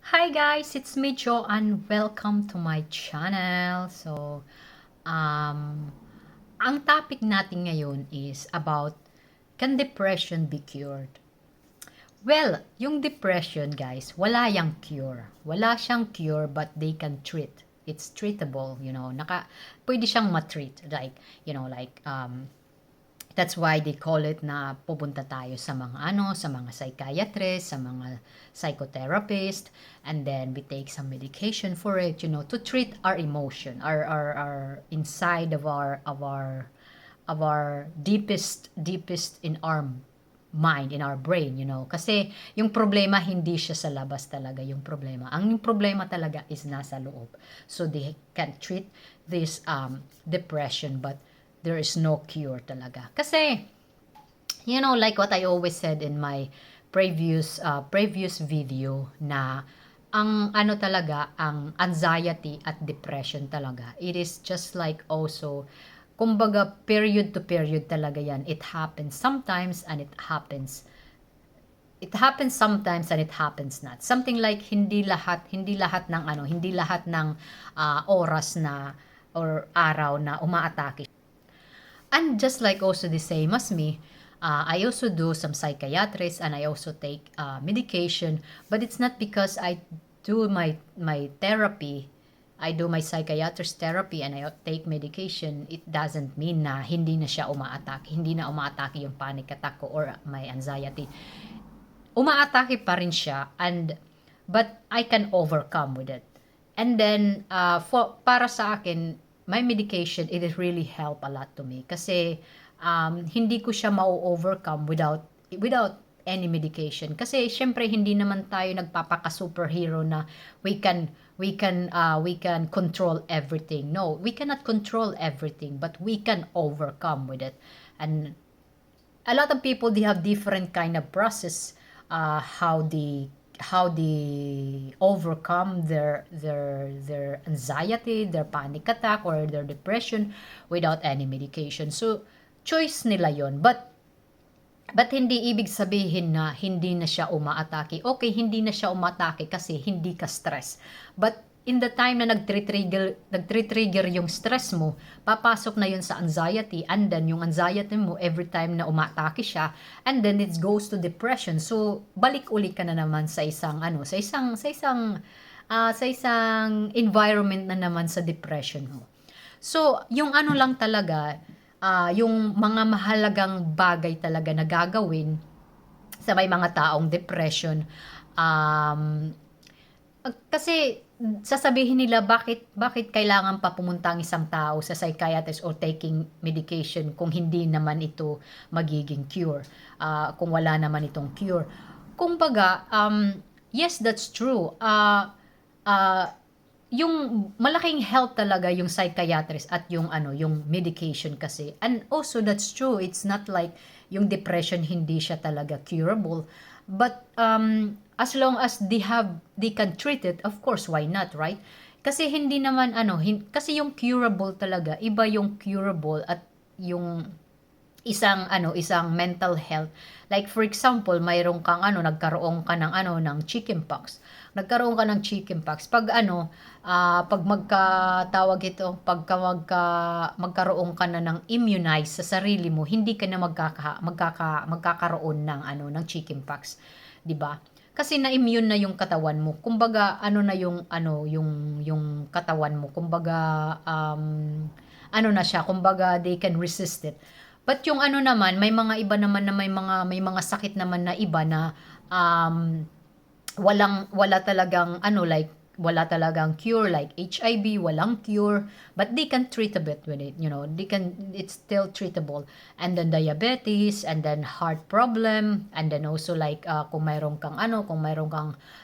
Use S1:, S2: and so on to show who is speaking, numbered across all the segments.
S1: Hi guys, it's me Jo and welcome to my channel. Um, ang topic natin ngayon is about, can depression be cured? Well, yung depression guys, wala yang cure. Wala siyang cure but they can treat. It's treatable, pwede siyang matreat. That's why they call it na pupunta tayo sa sa mga psychiatrist, sa mga psychotherapist, and then we take some medication for it, to treat our emotion, our inside of our deepest in our mind, in our brain, Kasi yung problema hindi siya sa labas talaga yung problema. Ang problema talaga is nasa loob. So they can treat this depression but there is no cure talaga. Kasi, like what I always said in my previous video na ang ano talaga, ang anxiety at depression talaga, it is just like also, kumbaga, period to period talaga yan. It happens sometimes and it happens sometimes and it happens not. Something like hindi lahat ng oras na or araw na umaatake. And just like also the same as me, I also do some psychiatrist and I also take medication, but it's not because I do my therapy. I do my psychiatrist therapy and I take medication, it doesn't mean na hindi na siya umaatake. Hindi na umaatake yung panic attack ko or my anxiety. Umaatake pa rin siya, but I can overcome with it. And then para sa akin, my medication, it really help a lot to me kasi hindi ko siya ma-overcome without any medication. Kasi syempre hindi naman tayo nagpapaka-superhero na we can control everything. No, we cannot control everything, but we can overcome with it. And a lot of people, they have different kind of process, how they overcome their anxiety, their panic attack or their depression without any medication. So choice nila yon, but hindi ibig sabihin na hindi na siya umaatake. Okay, hindi na siya umaatake kasi hindi ka stress. But in the time na nagtre-trigger yung stress mo, papasok na yun sa anxiety, and then yung anxiety mo every time na umaatake siya, and then it goes to depression. So balik uli ka na naman sa isang environment na naman sa depression mo. So, yung ano lang talaga, yung mga mahalagang bagay talaga na gagawin sa may mga taong depression, um, kasi sasabihin nila, bakit kailangan pa pumunta ang isang tao sa psychiatrist or taking medication kung hindi naman ito magiging cure, kung wala naman itong cure. Kumbaga, yes, that's true. Uh, yung malaking help talaga yung psychiatrist at yung medication kasi. And also that's true, it's not like yung depression hindi siya talaga curable. But as long as they can treat it, of course, why not, right? Kasi hindi naman kasi yung curable talaga, iba yung curable at yung isang mental health. Like for example, mayroon kang nagkaroon ka ng chickenpox. Nagkaroon ka ng chickenpox. Pag magkatawag ito, magkaroon ka na ng immunize sa sarili mo, hindi ka na magkakaroon ng chickenpox, 'di ba? Kasi na-immune na yung katawan mo. Kumbaga, yung katawan mo. Kumbaga, na siya. Kumbaga, they can resist it. But yung naman, may mga iba naman na may mga sakit naman na iba na wala talagang like wala talagang cure, like HIV, walang cure, but they can treat a bit with it, it's still treatable. And then diabetes, and then heart problem, and then also like kung mayroon kang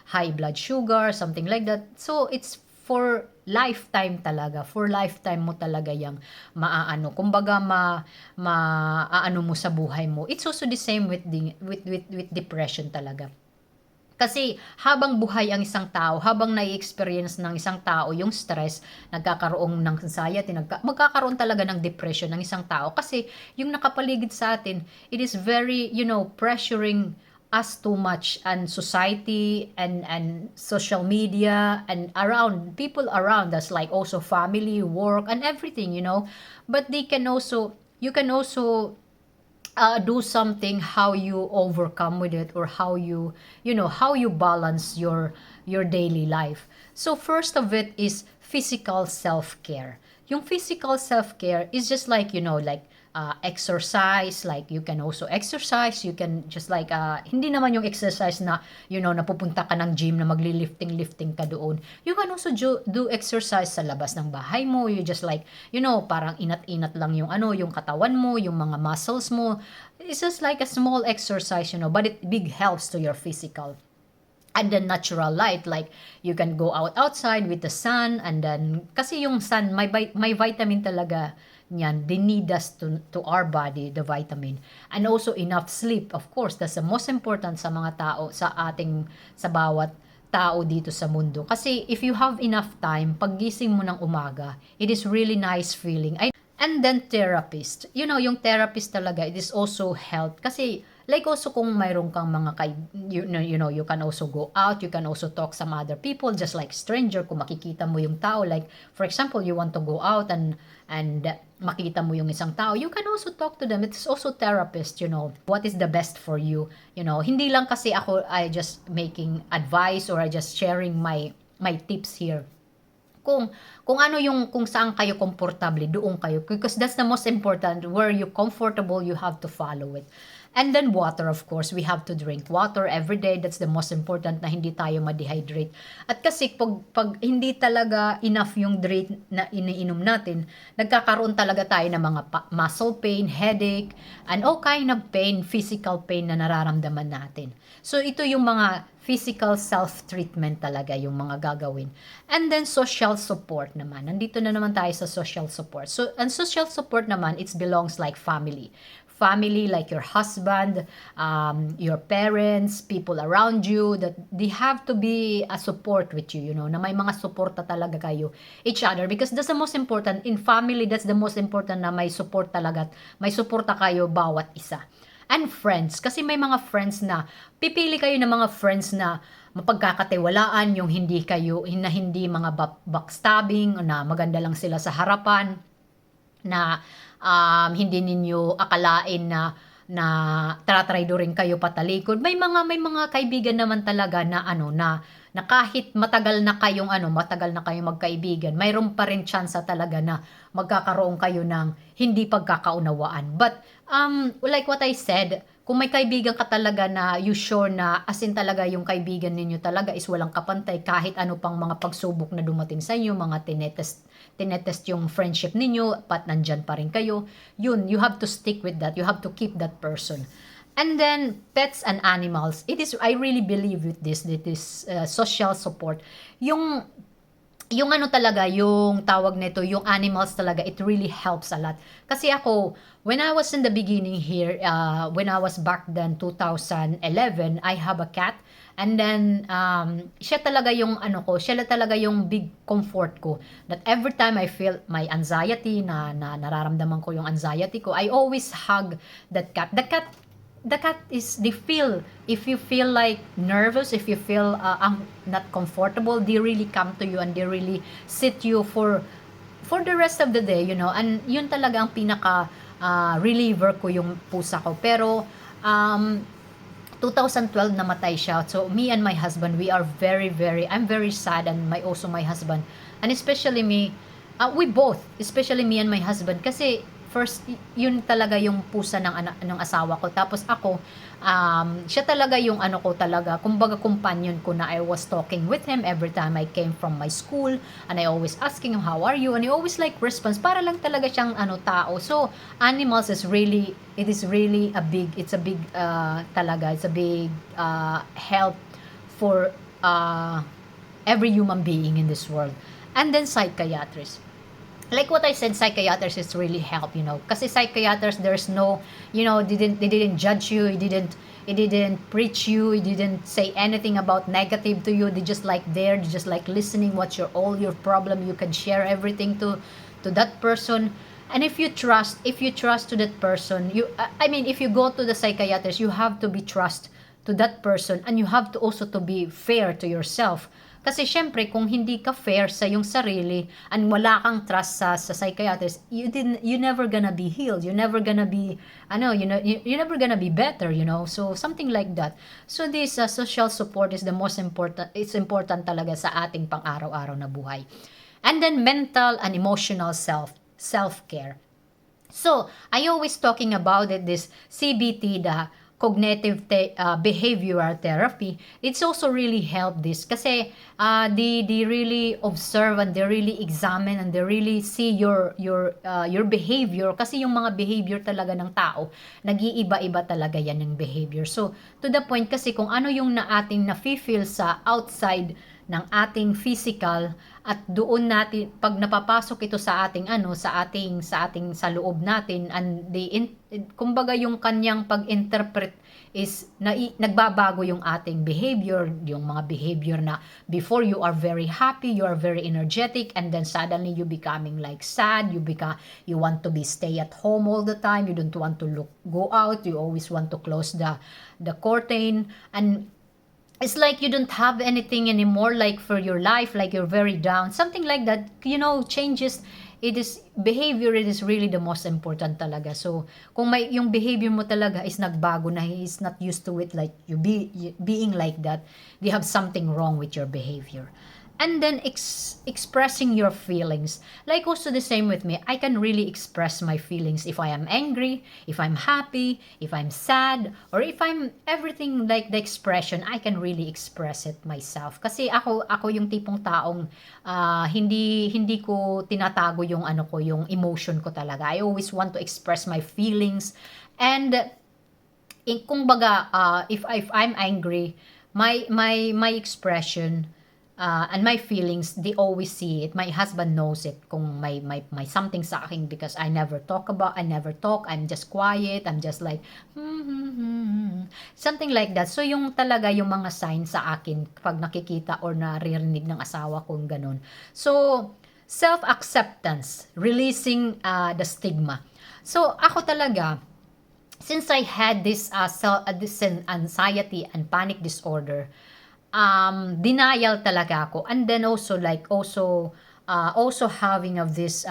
S1: high blood sugar, something like that. So it's for lifetime talaga, for lifetime mo talaga yang kumbaga maaano mo sa buhay mo. It's also the same with depression talaga. Kasi habang buhay ang isang tao, habang nai-experience ng isang tao yung stress, nagkakaroon ng anxiety, magkakaroon talaga ng depression ng isang tao kasi yung nakapaligid sa atin, it is very, pressuring us too much and society and social media and around people around us, like also family, work, and everything, but they can also you can also do something how you overcome with it, or how you balance your daily life. So first of it is physical self-care. Yung physical self-care is just like, exercise. Like you can also exercise, you can just like hindi naman yung exercise na napupunta ka ng gym na magli-lifting ka doon. You can also do exercise sa labas ng bahay mo. You just like, parang inat-inat lang yung katawan mo, yung mga muscles mo. It's just like a small exercise, but it big helps to your physical. And then natural light, like you can go outside with the sun, and then kasi yung sun may vitamin talaga niyan. They need us to our body, the vitamin. And also enough sleep, of course. That's the most important sa mga tao, sa bawat tao dito sa mundo. Kasi if you have enough time, paggising mo ng umaga, it is really nice feeling. And then therapist. Yung therapist talaga, it is also help. Kasi like also kung mayroon kang mga you can also go out, you can also talk some other people, just like stranger. Kung makikita mo yung tao, like for example, you want to go out and makita mo yung isang tao, you can also talk to them. It's also therapist, what is the best for you. Hindi lang kasi I just making advice, or I just sharing my tips here. Kung saan kayo komportable, doon kayo, because that's the most important. Where you comfortable, you have to follow it. And then water, of course, we have to drink water every day. That's the most important, na hindi tayo ma-dehydrate. At kasi pag hindi talaga enough yung drink na iniinom natin, nagkakaroon talaga tayo ng mga muscle pain, headache, and all kind of pain, physical pain na nararamdaman natin. So ito yung mga physical self-treatment talaga yung mga gagawin. And then social support naman. Nandito na naman tayo sa social support. So, and social support naman, it belongs like family. Family, like your husband, your parents, people around you, that they have to be a support with you, na may mga suporta talaga kayo, each other. Because that's the most important. In family, that's the most important, na may support talaga. May suporta kayo bawat isa. And friends, kasi may mga friends na, pipili kayo ng mga friends na mapagkakatiwalaan, yung hindi mga backstabbing, na maganda lang sila sa harapan, na hindi ninyo akalain na tatraidorin kayo patalikod. May mga kaibigan naman talaga na na kahit matagal na kayong magkaibigan, mayroon pa rin tsansa talaga na magkakaroon kayo ng hindi pagkakaunawaan. But like what I said, kung may kaibigan ka talaga na you sure na as in talaga yung kaibigan ninyo talaga is walang kapantay, kahit ano pang mga pagsubok na dumating sa inyo, mga tinetest yung friendship ninyo, pat nandyan pa rin kayo, you have to stick with that, you have to keep that person. And then pets and animals, I really believe with this social support. Yung talaga, yung tawag nito, yung animals talaga, it really helps a lot. Kasi ako, when I was in the beginning here, when I was back then, 2011, I have a cat. And then, siya talaga yung siya talaga yung big comfort ko. That every time I feel my anxiety, na nararamdaman ko yung anxiety ko, I always hug that cat. The cat is, if you feel like nervous, if you feel not comfortable, they really come to you and they really sit you for the rest of the day, and yun talaga ang pinaka reliever ko, yung pusa ko. Pero 2012 namatay siya. So me and my husband, we are I'm very sad, and also my husband, and especially me, we both, especially me and my husband, kasi first, yun talaga yung pusa ng asawa ko. Tapos ako, siya talaga yung ko talaga, kumbaga companion ko, na I was talking with him every time I came from my school, and I always asking him, how are you? And he always like response, para lang talaga siyang tao. So, animals is really a big help for every human being in this world. And then psychiatrist. Like what I said, psychiatrists is really help, kasi psychiatrists, there's no, they didn't judge you, he didn't preach you, he didn't say anything about negative to you. They just like there, they just like listening what's all your problem. You can share everything to that person. And if you trust to that person, if you go to the psychiatrist, you have to be trust to that person, and you have to also to be fair to yourself. Kasi syempre kung hindi ka fair sa yung sarili and wala kang trust sa psychiatrist, you never gonna be healed. You never gonna be you never gonna be better, So something like that. So this social support is the most important. It's important talaga sa ating pang-araw-araw na buhay. And then mental and emotional self-care. So, I always talking about it, this CBT, the cognitive behavioral therapy. It's also really help this kasi they really observe and they really examine and they really see your behavior, kasi yung mga behavior talaga ng tao nag-iiba-iba talaga yan ng behavior. So to the point kasi kung ano yung ating nafe-feel sa outside ng ating physical, at doon natin pag napapasok ito sa ating sa loob natin, and kumbaga yung kanyang pag-interpret is nagbabago yung ating behavior, yung mga behavior na before you are very happy, you are very energetic, and then suddenly you becoming like sad, you want to be stay at home all the time, you don't want to go out, you always want to close the curtain, and it's like you don't have anything anymore, like for your life, like you're very down, something like that, changes. It is behavior, it is really the most important talaga. So kung yung behavior mo talaga is nagbago na, he is not used to it, like being like that, you have something wrong with your behavior. And then expressing your feelings, like also the same with me, I can really express my feelings if I am angry, if I'm happy, if I'm sad, or if I'm everything, like the expression, I can really express it myself, kasi ako yung tipong taong hindi ko tinatago yung yung emotion ko talaga. I always want to express my feelings. And kung baga, if I'm angry, my expression and my feelings, they always see it. My husband knows it kung may something sa akin, because I never talk, I'm just quiet, I'm just like something like that. So yung talaga yung mga signs sa akin pag nakikita or naririnig ng asawa ko ganun. So self-acceptance, releasing the stigma. So ako talaga, since I had this anxiety and panic disorder, denial talaga ako, and then also having of this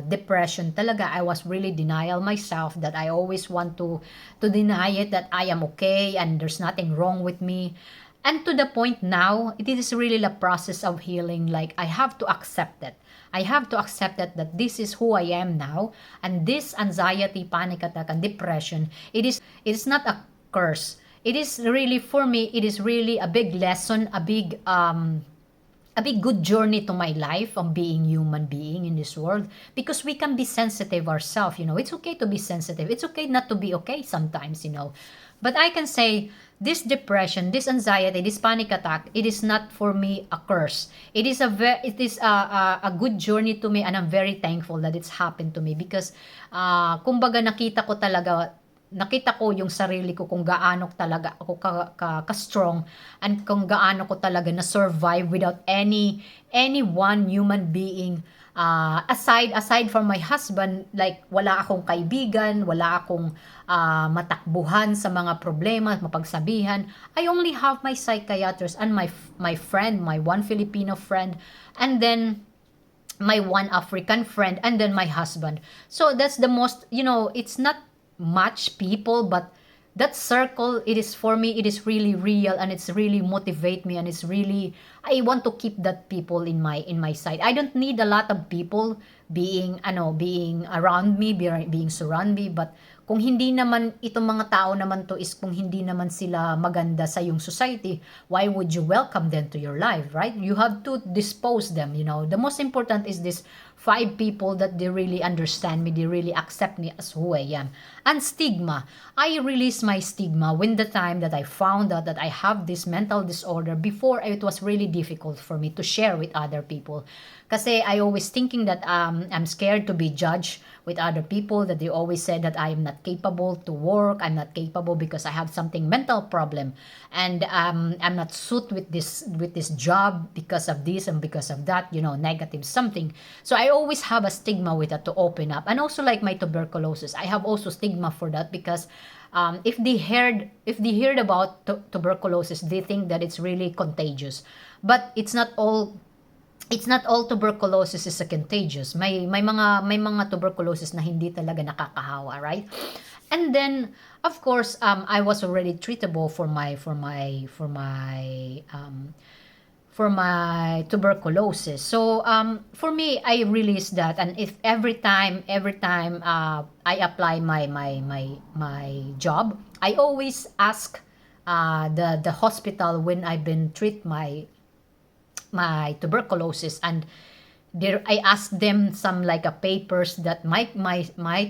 S1: depression talaga, I was really denial myself, that I always want to deny it, that I am okay and there's nothing wrong with me. And to the point now, it is really the process of healing, like I have to accept it. I have to accept that this is who I am now, and this anxiety, panic attack, and depression, it is not a curse. It is really, for me, it is really a big lesson, a big good journey to my life of being human being in this world, because we can be sensitive ourselves. It's okay to be sensitive, it's okay not to be okay sometimes. But I can say this depression, this anxiety, this panic attack, it is not for me a curse. It is a good journey to me, and I'm very thankful that it's happened to me, because kumbaga nakita ko yung sarili ko, kung gaano talaga ako ka-strong, and kung gaano ko talaga na-survive without any one human being, aside from my husband. Like wala akong kaibigan, wala akong matakbuhan sa mga problema, mapagsabihan. I only have my psychiatrist and my friend, my one Filipino friend, and then my one African friend, and then my husband. So that's the most, it's not much people, but that circle, it is, for me, it is really real, and it's really motivate me, and it's really, I want to keep that people in my side. I don't need a lot of people being around me, being surround me, but kung hindi naman itong mga tao naman to is, kung hindi naman sila maganda sa yung society, why would you welcome them to your life, right? You have to dispose them. The most important is this 5 people that they really understand me, they really accept me as who I am. And stigma, I released my stigma when the time that I found out that I have this mental disorder. Before, it was really difficult for me to share with other people, kasi I always thinking that I'm scared to be judged with other people, that they always said that I am not capable to work, I'm not capable because I have something mental problem, and I'm not suit with this job because of this and because of that, negative something. So I always have a stigma with that to open up. And also like my tuberculosis, I have also stigma for that, because if they heard about tuberculosis, they think that it's really contagious, but it's not all tuberculosis is a contagious. May mga tuberculosis na hindi talaga nakakahawa, right? And then of course, I was already treatable for my tuberculosis. So for me, I release that, and if every time I apply my job, I always ask the hospital when I've been treat my tuberculosis, and there I asked them some like a papers that my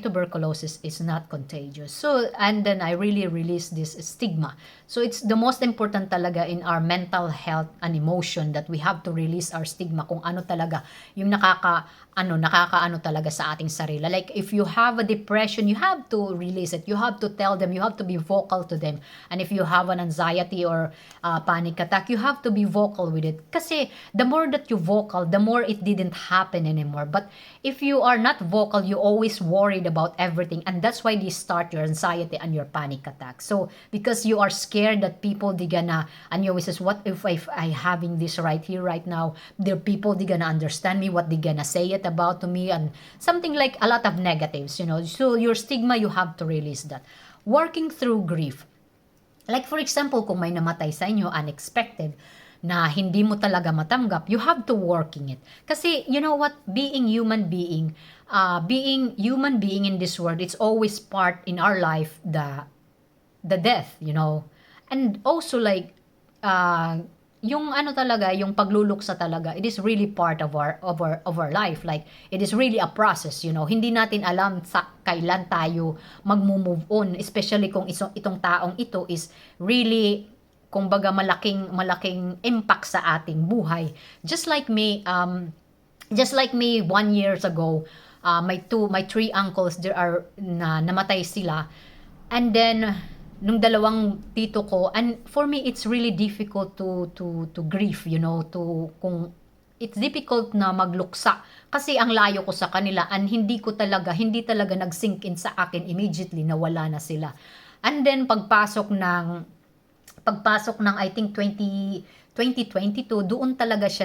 S1: tuberculosis is not contagious. So and then I really release this stigma. So it's the most important talaga in our mental health and emotion, that we have to release our stigma kung ano talaga yung nakakaano talaga sa ating sarili. Like if you have a depression, you have to release it. You have to tell them, you have to be vocal to them. And if you have an anxiety or panic attack, you have to be vocal with it. Kasi the more that you vocal, the more it didn't happen anymore. But if you are not vocal, you always worried about everything, and that's why they start your anxiety and your panic attack. So because you are scared that people they gonna, and you always says, what if I having this right here right now, there people they gonna understand me, what they gonna say it about to me, and something like a lot of negatives. So your stigma, you have to release that. Working through grief, like for example, kung may namatay sa inyo unexpected na hindi mo talaga matanggap, you have to working it. Kasi you know what, being human being in this world, it's always part in our life, the death. And also like yung ano talaga, yung pagluluksa talaga, it is really part of our life. Like it is really a process. Hindi natin alam sa kailan tayo magmo-move on, especially kung itong taong ito is really kumbaga malaking impact sa ating buhay. Just like me 1 years ago, my three uncles there are namatay sila. And then nung dalawang tito ko, and for me it's really difficult to grieve, kung it's difficult na magluksa kasi ang layo ko sa kanila, and hindi talaga nag-sink in sa akin immediately na wala na sila. And then pagpasok ng I think 2022, doon talaga siya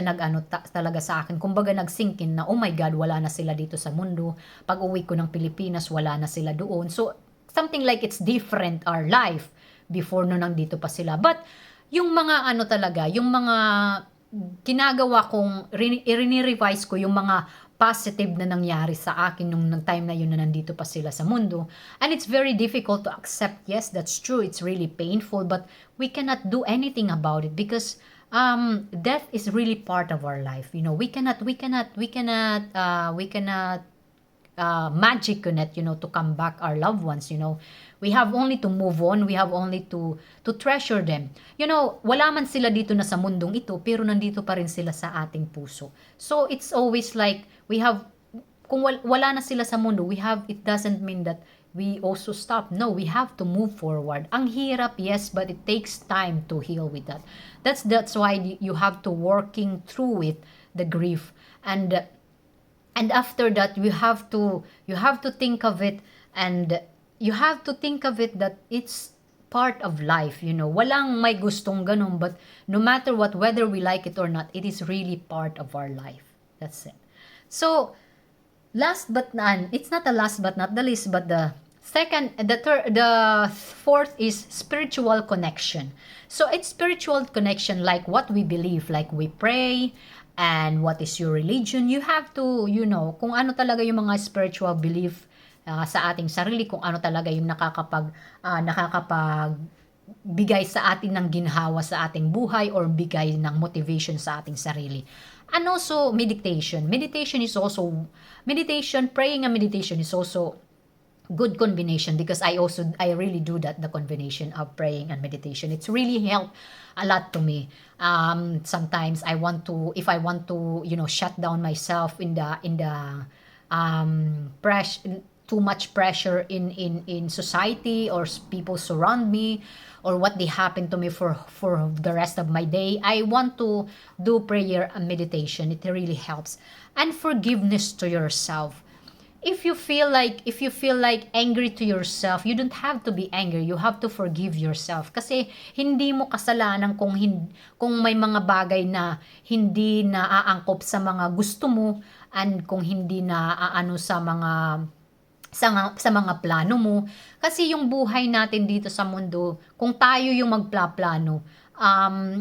S1: talaga sa akin. Kumbaga nag-sink in na, oh my God, wala na sila dito sa mundo. Pag-uwi ko ng Pilipinas, wala na sila doon. So something like it's different our life before no nandito pa sila. But yung mga talaga, yung mga ginagawa kong i-revise ko yung mga positive na nangyari sa akin nung time na yun na nandito pa sila sa mundo. And it's very difficult to accept. Yes, that's true. It's really painful, but we cannot do anything about it because death is really part of our life. We cannot magic on it, to come back our loved ones. We have only to move on. We have only to treasure them. Wala man sila dito na sa mundong ito, pero nandito pa rin sila sa ating puso. So it's always like kung wala na sila sa mundo, it doesn't mean that we also stop. No, we have to move forward. Ang hirap, yes, but it takes time to heal with that. That's why you have to working through it, the grief. And after that, you have to think of it, and you have to think of it that it's part of life. Walang may gustong ganun, but no matter what, whether we like it or not, it is really part of our life. That's it. So it's not the last but not the least, but the fourth is spiritual connection. So it's spiritual connection, like what we believe, like we pray. And what is your religion? You have to, kung ano talaga yung mga spiritual belief sa ating sarili, kung ano talaga yung nakakapagbigay sa atin ng ginhawa sa ating buhay or bigay ng motivation sa ating sarili. And also meditation. Praying and meditation is also good combination, because I really do that, the combination of praying and meditation. It's really helped a lot to me. Sometimes if I want to shut down myself in the too much pressure in society, or people surround me, or what they happen to me for the rest of my day, I want to do prayer and meditation. It really helps. And forgiveness to yourself. if you feel like angry to yourself, you don't have to be angry. You have to forgive yourself. Kasi hindi mo kasalanan kung may mga bagay na hindi na aangkop sa mga gusto mo, and kung hindi na aano sa mga plano mo. Kasi yung buhay natin dito sa mundo, kung tayo yung magplaplano,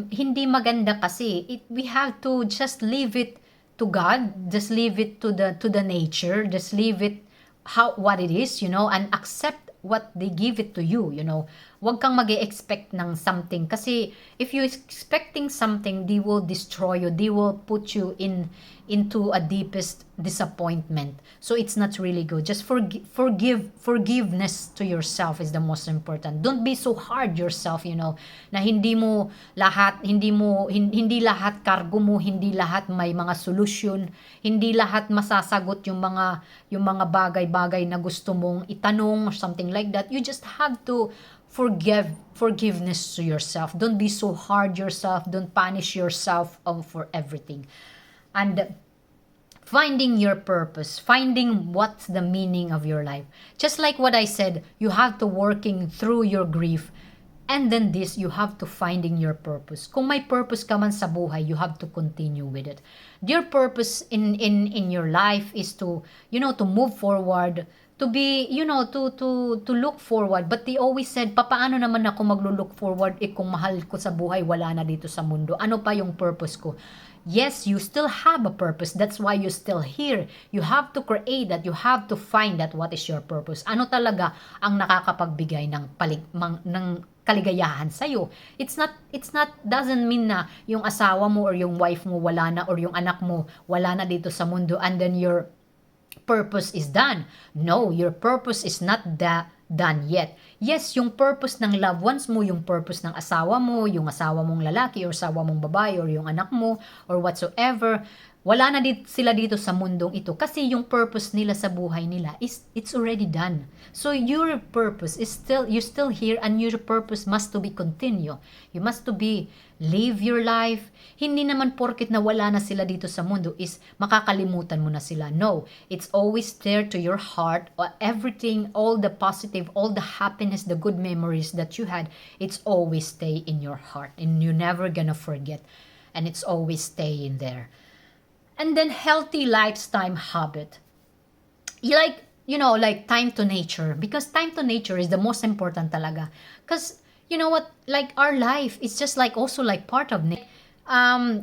S1: hindi maganda kasi. We have to just leave it to God, just leave it to the nature, just leave it what it is, and accept what they give it to you. Huwag kang mag-expect ng something kasi if you expecting something, they will destroy you, they will put you into a deepest disappointment. So it's not really good. Just forgiveness to yourself is the most important. Don't be so hard yourself, na hindi lahat kargo mo, hindi lahat may mga solusyon, hindi lahat masasagot yung mga bagay-bagay na gusto mong itanong or something like that. You just have to forgiveness to yourself. Don't be so hard yourself. Don't punish yourself for everything. And finding your purpose, finding what's the meaning of your life. Just like what I said, you have to working through your grief. And then you have to finding your purpose. Kung may purpose ka man sa buhay, you have to continue with it. Your purpose in your life is to move forward, to be, to look forward. But they always said, papaano naman ako maglo-look forward kung mahal ko sa buhay wala na dito sa mundo? Ano pa yung purpose ko? Yes, you still have a purpose. That's why you're still here. You have to create that. You have to find that what is your purpose. Ano talaga ang nakakapagbigay ng kaligayahan sa'yo. It's not doesn't mean na yung asawa mo or yung wife mo wala na, or yung anak mo wala na dito sa mundo, and then your purpose is done. No, your purpose is not done yet. Yes, yung purpose ng loved ones mo, yung purpose ng asawa mo, yung asawa mong lalaki or asawa mong babae or yung anak mo or whatsoever, wala na sila dito sa mundong ito kasi yung purpose nila sa buhay nila it's already done. So your purpose is you're still here, and your purpose must to be continue. You must to be live your life. Hindi naman porket na wala na sila dito sa mundo is makakalimutan mo na sila. No, it's always there to your heart. Everything, all the positive, all the happiness, the good memories that you had, it's always stay in your heart, and you're never gonna forget, and it's always stay in there. And then healthy lifestyle habit. Like time to nature. Because time to nature is the most important talaga. Because, you know what? Like our life is just like also like part of nature.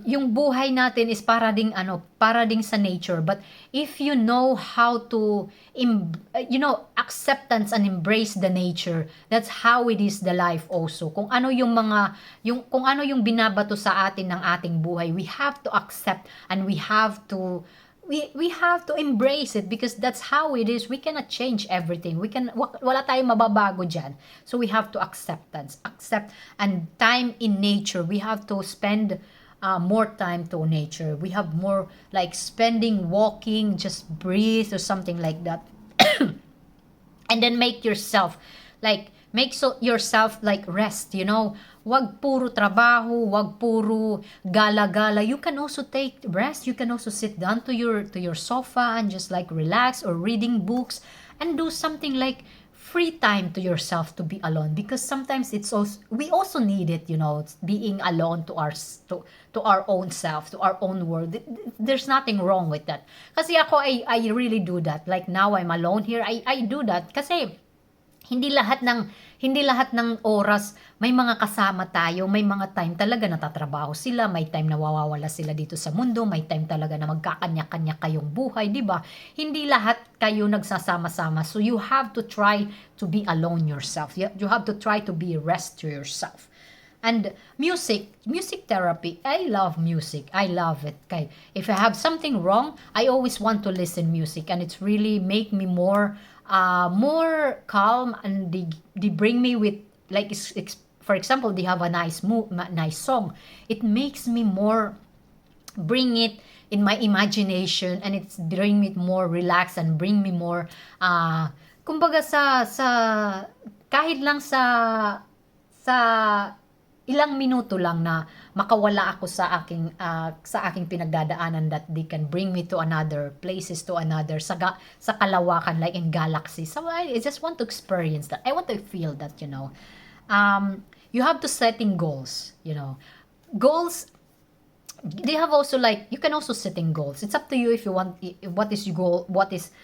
S1: Yung buhay natin is para ding sa nature. But if you know how to acceptance and embrace the nature, that's how it is the life also. Kung ano yung binabato sa atin ng ating buhay, we have to accept, and we have to embrace it, because that's how it is. We cannot change everything. Wala tayong mababago dyan. So we have to accept, and time in nature. We have to spend more time to nature. We have more like spending walking, just breathe or something like that. And then make yourself like rest, Wag puro trabaho, wag puro gala-gala. You can also take rest. You can also sit down to your sofa and just like relax, or reading books, and do something like free time to yourself, to be alone, because sometimes we also need it, being alone to our own self, to our own world. There's nothing wrong with that. Kasi ako, I really do that. Like now I'm alone here, I do that kasi hindi lahat ng oras may mga kasama tayo. May mga time talaga natatrabaho sila, may time na nawawala sila dito sa mundo, may time talaga na magkakanya-kanya kayong buhay, di ba? Hindi lahat kayo nagsasama-sama. So you have to try to be alone yourself. You have to try to be rest to yourself. And music therapy. I love music. I love it. Okay. If I have something wrong, I always want to listen music, and it's really make me more calm, and they bring me with like for example, they have a nice song. It makes me more bring it in my imagination, and it's bring me more relaxed, and bring me more kumbaga sa kahit lang sa ilang minuto lang na makawala ako sa aking pinagdadaanan, that they can bring me to another places, to another sa kalawakan, like in galaxy. So I just want to experience that. I want to feel that, you have to setting goals, goals. They have also, like, you can also setting goals. It's up to you if you want, what is your goal, what is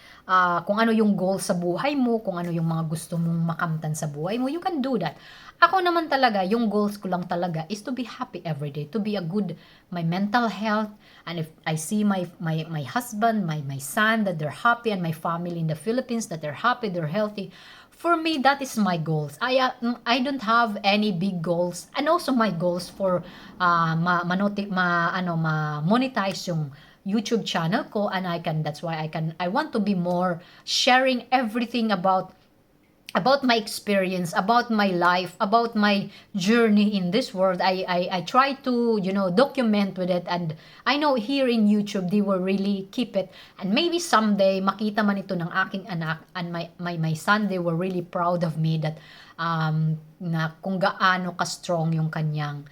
S1: kung ano yung goal sa buhay mo, kung ano yung mga gusto mong makamtan sa buhay mo, you can do that. Ako naman talaga, yung goals ko lang talaga is to be happy every day, to be a good, my mental health, and if I see my husband, my son, that they're happy, and my family in the Philippines, that they're happy, they're healthy. For me, that is my goals. I don't have any big goals, and also my goals for monetize yung YouTube channel ko, and that's why I want to be more sharing everything about my experience, about my life, about my journey in this world. I try to, document with it, and I know here in YouTube they will really keep it, and maybe someday makita man ito ng aking anak and my son, they were really proud of me, that na kung gaano ka strong yung kanyang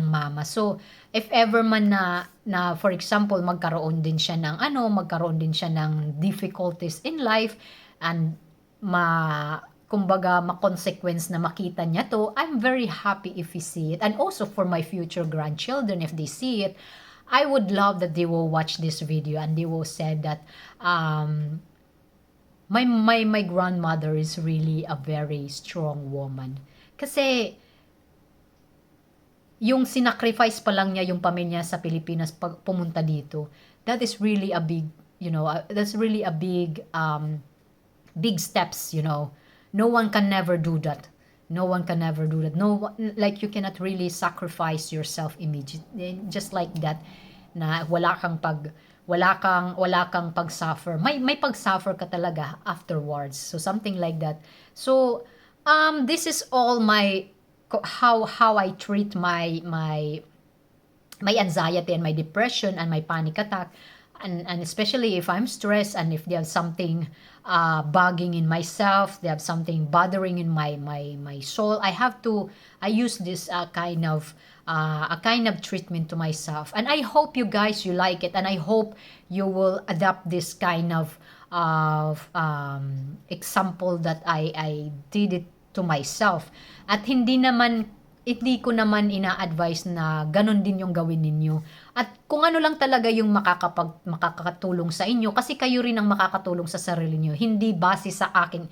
S1: mama. So if ever man na for example magkaroon din siya ng difficulties in life, and kumbaga ma-consequence na makita niya to, I'm very happy if he see it. And also for my future grandchildren, if they see it, I would love that they will watch this video and they will say that my grandmother is really a very strong woman. Kasi yung sinacrifice pa lang niya yung pamilya sa Pilipinas pag pumunta dito, that is really a big, that's really a big steps. No one can never do that. No one can never do that. Like, you cannot really sacrifice yourself immediately, just like that, na wala kang pag-suffer. May pag-suffer ka talaga afterwards. So something like that. So this is all how I treat my anxiety and my depression and my panic attack. And especially if I'm stressed, and if there's something bugging in myself, they have something bothering in my soul, I use this kind of treatment to myself. And I hope you guys, you like it, and I hope you will adapt this kind of example that I did it to myself. At hindi ko naman ina-advise na ganun din yung gawin ninyo. At kung ano lang talaga yung makakatulong sa inyo, kasi kayo rin ang makakatulong sa sarili niyo. Hindi base sa akin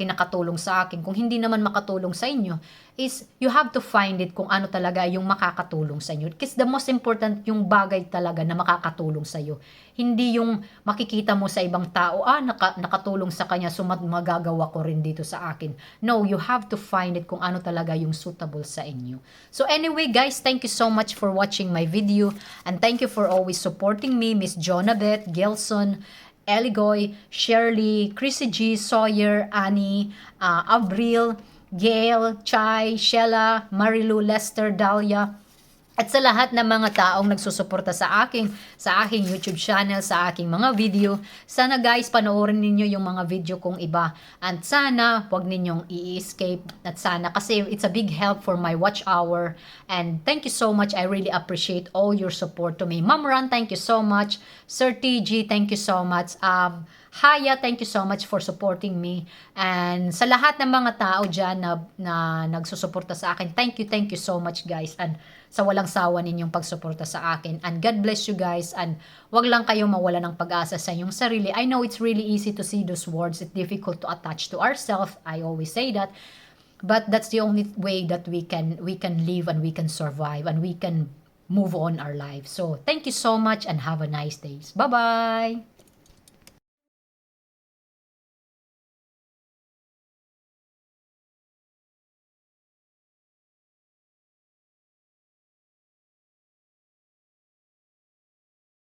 S1: nakatulong sa akin. Kung hindi naman makatulong sa inyo, is you have to find it kung ano talaga yung makakatulong sa inyo. Because the most important, yung bagay talaga na makakatulong sa iyo. Hindi yung makikita mo sa ibang tao, nakatulong sa kanya, so magagawa ko rin dito sa akin. No, you have to find it kung ano talaga yung suitable sa inyo. So anyway guys, thank you so much for watching my video, and thank you for always supporting me, Miss Jonabeth, Gelson, Eligoy, Shirley, Chrissy G, Sawyer, Annie, Avril, Gail, Chai, Shella, Marilu, Lester, Dahlia, at sa lahat ng mga taong nagsusuporta sa aking YouTube channel, sa aking mga video. Sana guys, panoorin ninyo yung mga video kong iba. And sana, wag ninyong i-escape. At sana, kasi it's a big help for my watch hour. And thank you so much. I really appreciate all your support to me. Ma'am Ran, thank you so much. Sir TG, thank you so much. Haya, thank you so much for supporting me. And sa lahat ng mga tao dyan na nagsusuporta sa akin, thank you so much guys. And sa walang sawa ninyong pagsuporta sa akin. And God bless you guys. And wag lang kayo mawala ng pag-asa sa inyong sarili. I know it's really easy to see those words. It's difficult to attach to ourselves. I always say that. But that's the only way that we can live, and we can survive, and we can move on our lives. So thank you so much, and have a nice day. Bye-bye!